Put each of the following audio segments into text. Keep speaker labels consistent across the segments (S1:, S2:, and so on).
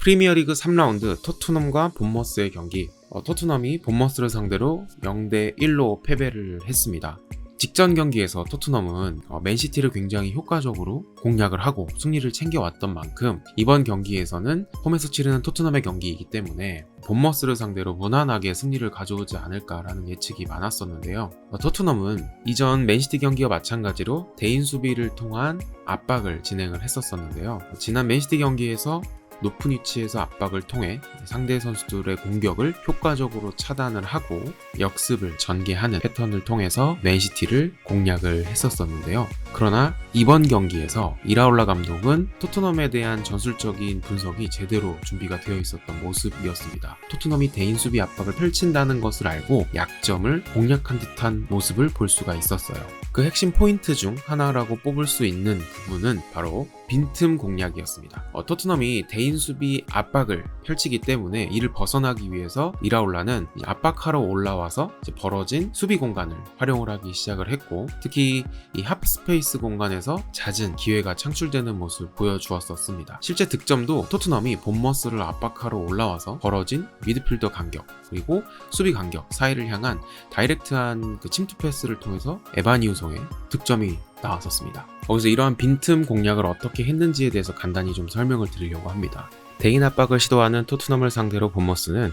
S1: 프리미어리그 3라운드 토트넘과 본머스의 경기. 토트넘이 본머스를 상대로 0대1로 패배를 했습니다. 직전 경기에서 토트넘은 맨시티를 굉장히 효과적으로 공략을 하고 승리를 챙겨왔던 만큼 이번 경기에서는 홈에서 치르는 토트넘의 경기이기 때문에 본머스를 상대로 무난하게 승리를 가져오지 않을까라는 예측이 많았었는데요. 토트넘은 이전 맨시티 경기와 마찬가지로 대인 수비를 통한 압박을 진행을 했었는데요. 지난 맨시티 경기에서 높은 위치에서 압박을 통해 상대 선수들의 공격을 효과적으로 차단을 하고 역습을 전개하는 패턴을 통해서 맨시티를 공략을 했었는데요. 그러나 이번 경기에서 이라올라 감독은 토트넘에 대한 전술적인 분석이 제대로 준비가 되어 있었던 모습이었습니다. 토트넘이 대인 수비 압박을 펼친다는 것을 알고 약점을 공략한 듯한 모습을 볼 수가 있었어요. 그 핵심 포인트 중 하나라고 뽑을 수 있는 부분은 바로 빈틈 공략이었습니다. 토트넘이 대인 수비 압박을 펼치기 때문에 이를 벗어나기 위해서 이라올라는 압박하러 올라와서 벌어진 수비 공간을 활용을 하기 시작을 했고, 특히 이 하프스페이스 공간에서 잦은 기회가 창출되는 모습을 보여주었었습니다. 실제 득점도 토트넘이 본머스를 압박하러 올라와서 벌어진 미드필더 간격 그리고 수비 간격 사이를 향한 다이렉트한 그 침투 패스를 통해서 에바니우송의 득점이 나왔었습니다. 거기서 이러한 빈틈 공략을 어떻게 했는지에 대해서 간단히 좀 설명을 드리려고 합니다. 대인 압박을 시도하는 토트넘을 상대로 본머스는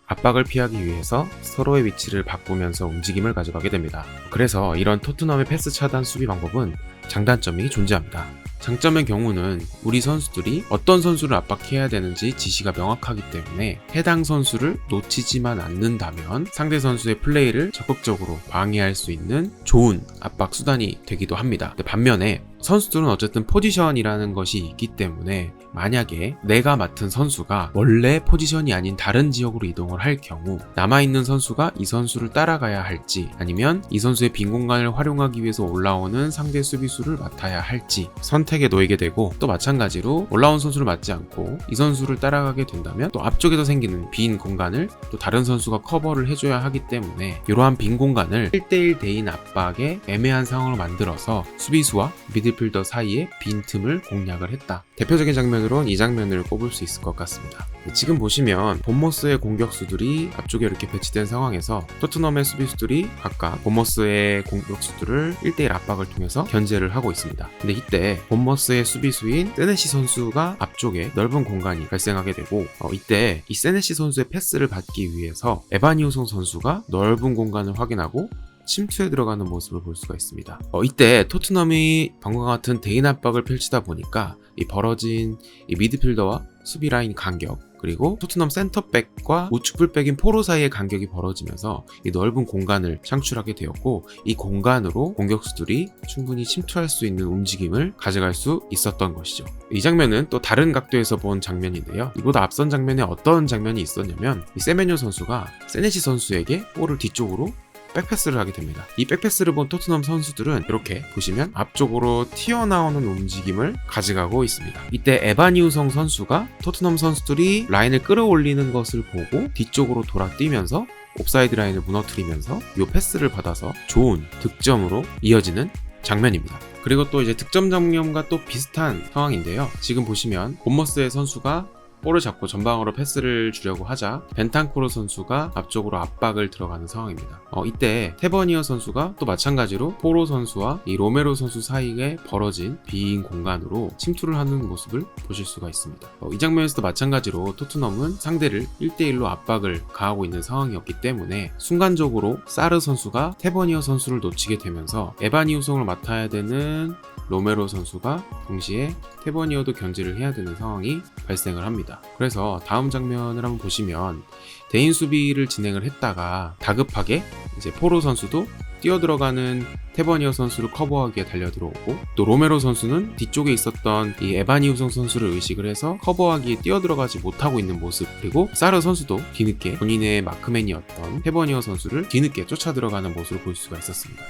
S1: 압박을 피하기 위해서 서로의 위치를 바꾸면서 움직임을 가져가게 됩니다. 그래서 이런 토트넘의 패스 차단 수비 방법은 장단점이 존재합니다. 장점의 경우는 우리 선수들이 어떤 선수를 압박해야 되는지 지시가 명확하기 때문에 해당 선수를 놓치지만 않는다면 상대 선수의 플레이를 적극적으로 방해할 수 있는 좋은 압박 수단이 되기도 합니다. 반면에 선수들은 어쨌든 포지션이라는 것이 있기 때문에 만약에 내가 맡은 선수가 원래 포지션이 아닌 다른 지역으로 이동을 할 경우 남아있는 선수가 이 선수를 따라가야 할지 아니면 이 선수의 빈 공간을 활용하기 위해서 올라오는 상대 수비수를 맡아야 할지 선택에 놓이게 되고, 또 마찬가지로 올라온 선수를 맡지 않고 이 선수를 따라가게 된다면 또 앞쪽에서 생기는 빈 공간을 또 다른 선수가 커버를 해줘야 하기 때문에 이러한 빈 공간을 1대1 대인 압박의 애매한 상황을 만들어서 수비수와 미드필더 사이에 빈틈을 공략을 했다. 대표적인 장면으로는 이 장면을 꼽을 수 있을 것 같습니다. 지금 보시면 본머스의 공격수들이 앞쪽에 이렇게 배치된 상황에서 토트넘의 수비수들이 각각 본머스의 공격수들을 1대1 압박을 통해서 견제를 하고 있습니다. 근데 이때 본머스의 수비수인 세네시 선수가 앞쪽에 넓은 공간이 발생하게 되고, 이때 이 세네시 선수의 패스를 받기 위해서 에바니우송 선수가 넓은 공간을 확인하고 침투에 들어가는 모습을 볼 수가 있습니다. 이때 토트넘이 방금과 같은 대인 압박을 펼치다 보니까 이 벌어진 이 미드필더와 수비 라인 간격, 그리고 토트넘 센터백과 우측 풀백인 포로 사이의 간격이 벌어지면서 이 넓은 공간을 창출하게 되었고, 이 공간으로 공격수들이 충분히 침투할 수 있는 움직임을 가져갈 수 있었던 것이죠. 이 장면은 또 다른 각도에서 본 장면인데요. 이보다 앞선 장면에 어떤 장면이 있었냐면 이 세메뇨 선수가 세네시 선수에게 볼을 뒤쪽으로 백패스를 하게 됩니다. 이 백패스를 본 토트넘 선수들은 이렇게 보시면 앞쪽으로 튀어나오는 움직임을 가져가고 있습니다. 이때 에바니우성 선수가 토트넘 선수들이 라인을 끌어올리는 것을 보고 뒤쪽으로 돌아 뛰면서 옵사이드 라인을 무너뜨리면서 이 패스를 받아서 좋은 득점으로 이어지는 장면입니다. 그리고 또 이제 득점 장면과 또 비슷한 상황인데요. 지금 보시면 본머스의 선수가 볼을 잡고 전방으로 패스를 주려고 하자 벤탄쿠르 선수가 앞쪽으로 압박을 들어가는 상황입니다. 이때 테버니어 선수가 또 마찬가지로 포로 선수와 이 로메로 선수 사이에 벌어진 빈 공간으로 침투를 하는 모습을 보실 수가 있습니다. 이 장면에서도 마찬가지로 토트넘은 상대를 1대1로 압박을 가하고 있는 상황이었기 때문에 순간적으로 사르 선수가 테버니어 선수를 놓치게 되면서 에바니우송을 맡아야 되는 로메로 선수가 동시에 테버니어도 견제를 해야 되는 상황이 발생을 합니다. 그래서 다음 장면을 한번 보시면 대인 수비를 진행을 했다가 다급하게 이제 포로 선수도 뛰어들어가는 테버니어 선수를 커버하기 위해 달려들어오고, 또 로메로 선수는 뒤쪽에 있었던 이 에바니우송 선수를 의식을 해서 커버하기에 뛰어들어가지 못하고 있는 모습, 그리고 사르 선수도 뒤늦게 본인의 마크맨이었던 테버니어 선수를 뒤늦게 쫓아 들어가는 모습을 볼 수가 있었습니다.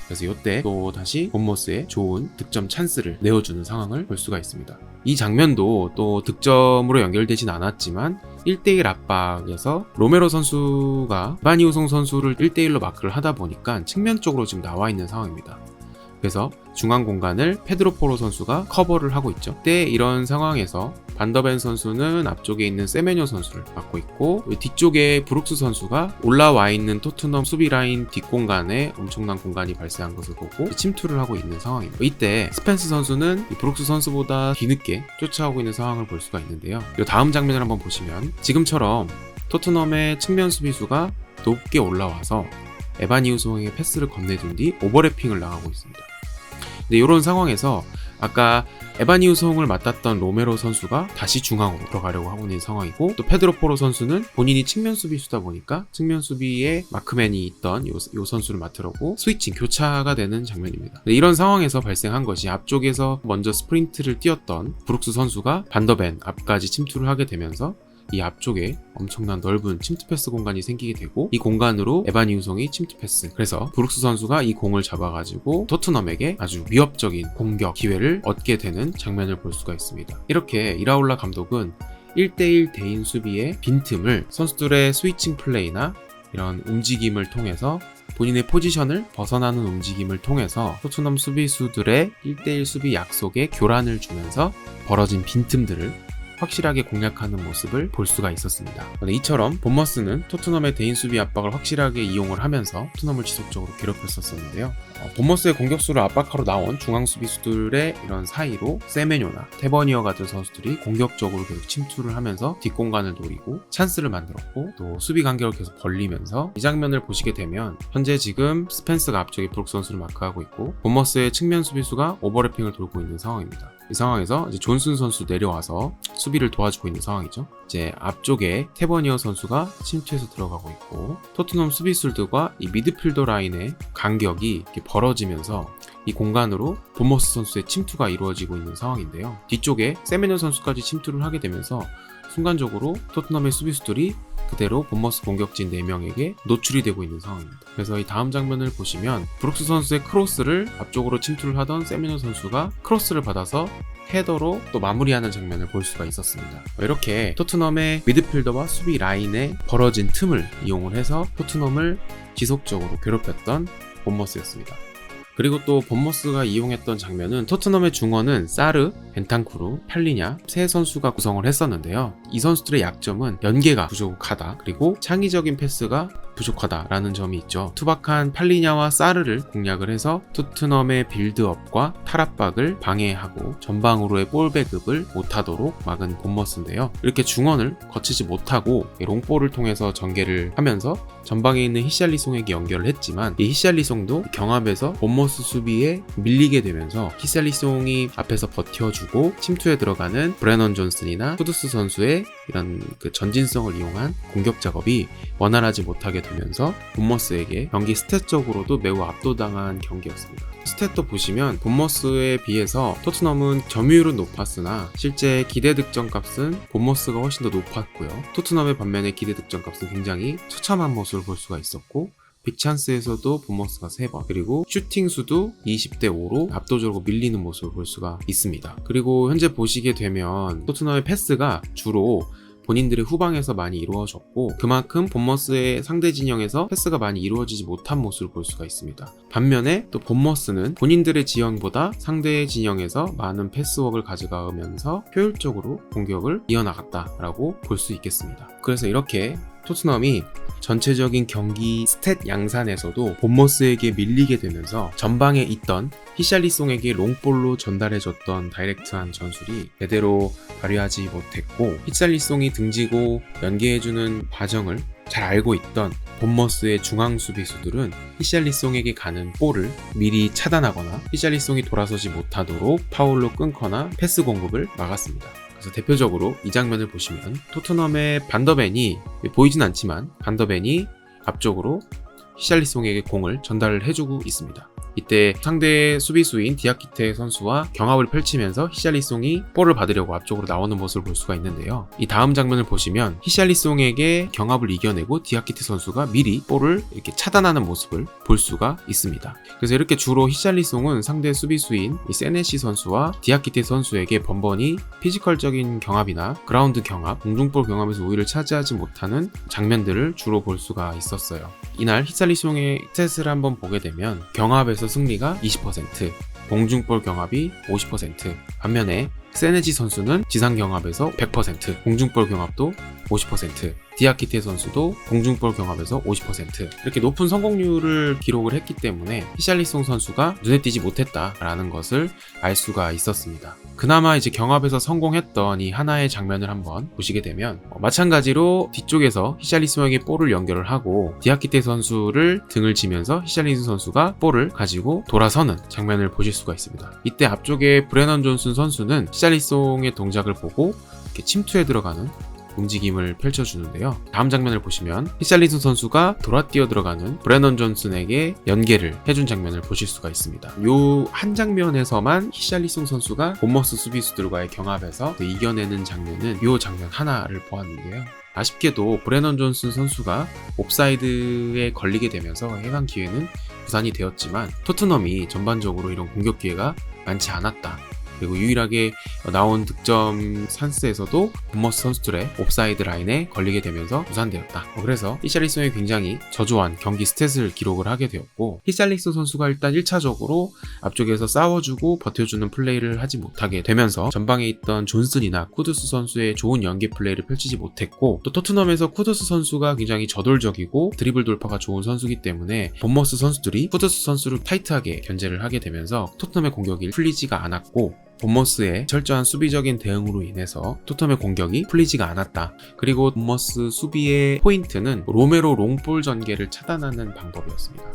S1: 그래서 이때 또 다시 본머스의 좋은 득점 찬스를 내어주는 상황을 볼 수가 있습니다. 이 장면도 또 득점으로 연결되진 않았지만 1대1 압박에서 로메로 선수가 에바니우송 선수를 1대1로 마크를 하다 보니까 측면 쪽으로 지금 나와 있는 상황입니다. 그래서 중앙 공간을 페드로 포로 선수가 커버를 하고 있죠. 그때 이런 상황에서 반더벤 선수는 앞쪽에 있는 세메뇨 선수를 맡고 있고, 뒤쪽에 브룩스 선수가 올라와 있는 토트넘 수비 라인 뒷공간에 엄청난 공간이 발생한 것을 보고 침투를 하고 있는 상황입니다. 이때 스펜스 선수는 이 브룩스 선수보다 뒤늦게 쫓아오고 있는 상황을 볼 수가 있는데요. 이 다음 장면을 한번 보시면 지금처럼 토트넘의 측면 수비수가 높게 올라와서 에반 이우송에게 패스를 건네준 뒤 오버래핑을 나가고 있습니다. 근데 이런 상황에서 아까 에반 이우송을 맡았던 로메로 선수가 다시 중앙으로 들어가려고 하고 있는 상황이고, 또 페드로 포로 선수는 본인이 측면 수비수다 보니까 측면 수비에 마크맨이 있던 요 선수를 맡으려고 스위칭, 교차가 되는 장면입니다. 이런 상황에서 발생한 것이 앞쪽에서 먼저 스프린트를 뛰었던 브룩스 선수가 반더벤 앞까지 침투를 하게 되면서 이 앞쪽에 엄청난 넓은 침투 패스 공간이 생기게 되고, 이 공간으로 에반 이우송이 침투 패스, 그래서 브룩스 선수가 이 공을 잡아가지고 토트넘에게 아주 위협적인 공격 기회를 얻게 되는 장면을 볼 수가 있습니다. 이렇게 이라올라 감독은 1대1 대인 수비의 빈틈을 선수들의 스위칭 플레이나 이런 움직임을 통해서, 본인의 포지션을 벗어나는 움직임을 통해서 토트넘 수비수들의 1대1 수비 약속에 교란을 주면서 벌어진 빈틈들을 확실하게 공략하는 모습을 볼 수가 있었습니다. 이처럼 본머스는 토트넘의 대인 수비 압박을 확실하게 이용을 하면서 토트넘을 지속적으로 괴롭혔었는데요. 본머스의 공격수를 압박하러 나온 중앙 수비수들의 이런 사이로 세메뇨나 테버니어 같은 선수들이 공격적으로 계속 침투를 하면서 뒷공간을 노리고 찬스를 만들었고, 또 수비 간격을 계속 벌리면서, 이 장면을 보시게 되면 현재 지금 스펜스가 앞쪽에 브룩 선수를 마크하고 있고 본머스의 측면 수비수가 오버래핑을 돌고 있는 상황입니다. 이 상황에서 이제 존슨 선수 내려와서 수비를 도와주고 있는 상황이죠. 이제 앞쪽에 테버니어 선수가 침투해서 들어가고 있고, 토트넘 수비수들과 이 미드필더 라인의 간격이 이렇게 벌어지면서 이 공간으로 본머스 선수의 침투가 이루어지고 있는 상황인데요. 뒤쪽에 세메뇨 선수까지 침투를 하게 되면서 순간적으로 토트넘의 수비수들이 그대로 본머스 공격진 4명에게 노출이 되고 있는 상황입니다. 그래서 이 다음 장면을 보시면 브룩스 선수의 크로스를 앞쪽으로 침투를 하던 세메뇨 선수가 크로스를 받아서 헤더로 또 마무리하는 장면을 볼 수가 있었습니다. 이렇게 토트넘의 미드필더와 수비 라인에 벌어진 틈을 이용을 해서 토트넘을 지속적으로 괴롭혔던 본머스였습니다. 그리고 또 본머스가 이용했던 장면은, 토트넘의 중원은 사르, 벤탄쿠르, 팔리냐 세 선수가 구성을 했었는데요. 이 선수들의 약점은 연계가 부족하다, 그리고 창의적인 패스가 부족하다라는 점이 있죠. 투박한 팔리냐와 사르를 공략을 해서 토트넘의 빌드업과 탈압박을 방해하고 전방으로의 볼 배급을 못하도록 막은 본머스인데요. 이렇게 중원을 거치지 못하고 롱볼을 통해서 전개를 하면서 전방에 있는 히샬리송에게 연결을 했지만, 이 히샬리송도 경합에서 본머스 수비에 밀리게 되면서 히샬리송이 앞에서 버텨주고 침투에 들어가는 브레넌 존슨이나 후드스 선수의 이런 그 전진성을 이용한 공격 작업이 원활하지 못하게 되면서 본머스에게 경기 스탯적으로도 매우 압도당한 경기였습니다. 스탯도 보시면 본머스에 비해서 토트넘은 점유율은 높았으나 실제 기대 득점 값은 본머스가 훨씬 더 높았고요. 토트넘의 반면에 기대 득점 값은 굉장히 처참한 모습을 볼 수가 있었고, 빅찬스에서도 본머스가 3번, 그리고 슈팅 수도 20대 5로 압도적으로 밀리는 모습을 볼 수가 있습니다. 그리고 현재 보시게 되면 토트넘의 패스가 주로 본인들의 후방에서 많이 이루어졌고, 그만큼 본머스의 상대 진영에서 패스가 많이 이루어지지 못한 모습을 볼 수가 있습니다. 반면에 또 본머스는 본인들의 지형보다 상대의 진영에서 많은 패스웍을 가져가면서 효율적으로 공격을 이어나갔다라고 볼 수 있겠습니다. 그래서 이렇게 토트넘이 전체적인 경기 스탯 양산에서도 본머스에게 밀리게 되면서 전방에 있던 히샬리송에게 롱볼로 전달해줬던 다이렉트한 전술이 제대로 발휘하지 못했고, 히샬리송이 등지고 연계해주는 과정을 잘 알고 있던 본머스의 중앙 수비수들은 히샬리송에게 가는 볼을 미리 차단하거나 히샬리송이 돌아서지 못하도록 파울로 끊거나 패스 공급을 막았습니다. 그래서 대표적으로 이 장면을 보시면 토트넘의 반더벤이, 보이진 않지만 반더벤이 앞쪽으로 히샬리송에게 공을 전달을 해주고 있습니다. 이때 상대 수비수인 디아키테 선수와 경합을 펼치면서 히샬리송이 볼을 받으려고 앞쪽으로 나오는 모습을 볼 수가 있는데요. 이 다음 장면을 보시면 히샬리송에게 경합을 이겨내고 디아키테 선수가 미리 볼을 이렇게 차단하는 모습을 볼 수가 있습니다. 그래서 이렇게 주로 히샬리송은 상대 수비수인 이 세네시 선수와 디아키테 선수에게 번번이 피지컬적인 경합이나 그라운드 경합, 공중볼 경합에서 우위를 차지하지 못하는 장면들을 주로 볼 수가 있었어요. 이날 히샬리송의 스탯을 한번 보게 되면 경합에서 경합에서 승리가 20%, 공중볼 경합이 50%, 반면에 세네지 선수는 지상 경합에서 100%, 공중볼 경합도 50%, 디아키테 선수도 공중볼 경합에서 50% 이렇게 높은 성공률을 기록을 했기 때문에 히샬리송 선수가 눈에 띄지 못했다라는 것을 알 수가 있었습니다. 그나마 이제 경합에서 성공했던 이 하나의 장면을 한번 보시게 되면 마찬가지로 뒤쪽에서 히샬리송에게 볼을 연결을 하고 디아키테 선수를 등을 지면서 히샬리송 선수가 볼을 가지고 돌아서는 장면을 보실 수가 있습니다. 이때 앞쪽에 브레넌 존슨 선수는 히샬리송의 동작을 보고 이렇게 침투에 들어가는 움직임을 펼쳐주는데요. 다음 장면을 보시면 히샬리송 선수가 돌아뛰어 들어가는 브레넌 존슨에게 연계를 해준 장면을 보실 수가 있습니다. 요 한 장면에서만 히샬리송 선수가 본머스 수비수들과의 경합에서 이겨내는 장면은 요 장면 하나를 보았는데요. 아쉽게도 브레넌 존슨 선수가 옵사이드에 걸리게 되면서 해당 기회는 부산이 되었지만 토트넘이 전반적으로 이런 공격 기회가 많지 않았다. 그리고 유일하게 나온 득점 찬스에서도 본머스 선수들의 옵사이드 라인에 걸리게 되면서 무산되었다. 그래서 히샬리송이 굉장히 저조한 경기 스탯을 기록을 하게 되었고 히샬리송 선수가 일단 1차적으로 앞쪽에서 싸워주고 버텨주는 플레이를 하지 못하게 되면서 전방에 있던 존슨이나 쿠두스 선수의 좋은 연계 플레이를 펼치지 못했고 또 토트넘에서 쿠두스 선수가 굉장히 저돌적이고 드리블 돌파가 좋은 선수이기 때문에 본머스 선수들이 쿠두스 선수를 타이트하게 견제를 하게 되면서 토트넘의 공격이 풀리지가 않았고 본머스의 철저한 수비적인 대응으로 인해서 토트넘의 공격이 풀리지가 않았다. 그리고 본머스 수비의 포인트는 로메로 롱볼 전개를 차단하는 방법이었습니다.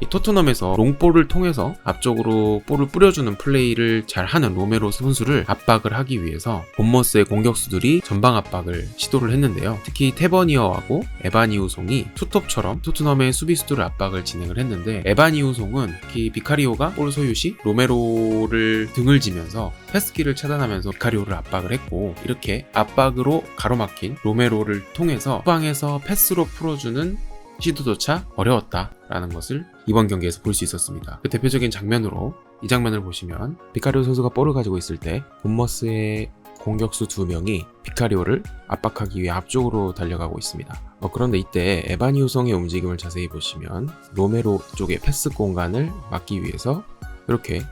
S1: 이 토트넘에서 롱볼을 통해서 앞쪽으로 볼을 뿌려주는 플레이를 잘하는 로메로 선수를 압박을 하기 위해서 본머스의 공격수들이 전방 압박을 시도를 했는데요. 특히 테버니어하고 에바니우송이 투톱처럼 토트넘의 수비수들을 압박을 진행을 했는데 에바니우송은 특히 비카리오가 볼 소유 시 로메로를 등을 지면서 패스키를 차단하면서 비카리오를 압박을 했고 이렇게 압박으로 가로막힌 로메로를 통해서 후방에서 패스로 풀어주는 시도조차 어려웠다라는 것을 이번 경기에서 볼 수 있었습니다. 그 대표적인 장면으로 이 장면을 보시면 비카리오 선수가 볼을 가지고 있을 때 본머스의 공격수 2명이 비카리오를 압박하기 위해 앞쪽으로 달려가고 있습니다. 그런데 이때 에바니우송의 움직임을 자세히 보시면 로메로 쪽의 패스 공간을 막기 위해서 이렇게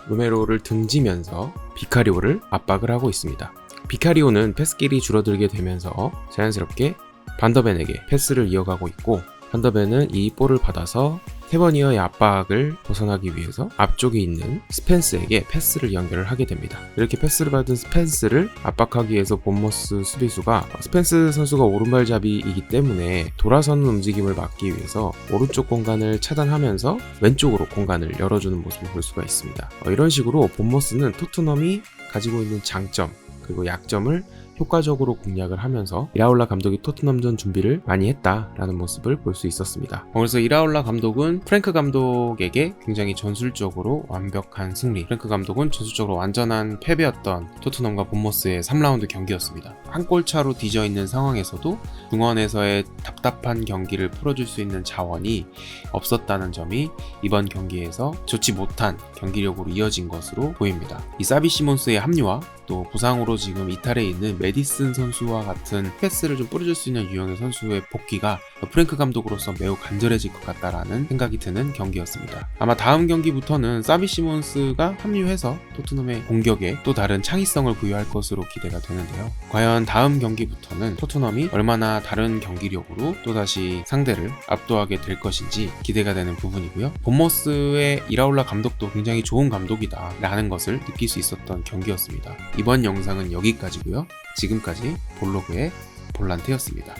S1: 로메로를 등지면서 비카리오를 압박을 하고 있습니다. 비카리오는 패스길이 줄어들게 되면서 자연스럽게 반더벤에게 패스를 이어가고 있고 반더벤은 이 볼을 받아서 테버니어의 압박을 벗어나기 위해서 앞쪽에 있는 스펜스에게 패스를 연결을 하게 됩니다. 이렇게 패스를 받은 스펜스를 압박하기 위해서 본머스 수비수가 스펜스 선수가 오른발잡이이기 때문에 돌아서는 움직임을 막기 위해서 오른쪽 공간을 차단하면서 왼쪽으로 공간을 열어주는 모습을 볼 수가 있습니다. 이런 식으로 본머스는 토트넘이 가지고 있는 장점 그리고 약점을 효과적으로 공략을 하면서 이라올라 감독이 토트넘전 준비를 많이 했다라는 모습을 볼 수 있었습니다. 그래서 이라올라 감독은 프랭크 감독에게 굉장히 전술적으로 완벽한 승리, 프랭크 감독은 전술적으로 완전한 패배였던 토트넘과 본머스의 3라운드 경기였습니다. 한 골 차로 뒤져 있는 상황에서도 중원에서의 답답한 경기를 풀어줄 수 있는 자원이 없었다는 점이 이번 경기에서 좋지 못한 경기력으로 이어진 것으로 보입니다. 이 사비 시몬스의 합류와 또 부상으로 지금 이탈해 있는 메디슨 선수와 같은 패스를 좀 뿌려줄 수 있는 유형의 선수의 복귀가 프랭크 감독으로서 매우 간절해질 것 같다라는 생각이 드는 경기였습니다. 아마 다음 경기부터는 사비 시몬스가 합류해서 토트넘의 공격에 또 다른 창의성을 부여할 것으로 기대가 되는데요. 과연 다음 경기부터는 토트넘이 얼마나 다른 경기력으로 또다시 상대를 압도하게 될 것인지 기대가 되는 부분이고요. 본머스의 이라올라 감독도 굉장히 좋은 감독이다 라는 것을 느낄 수 있었던 경기였습니다. 이번 영상은 여기까지고요. 지금까지 볼로그의 볼란테였습니다.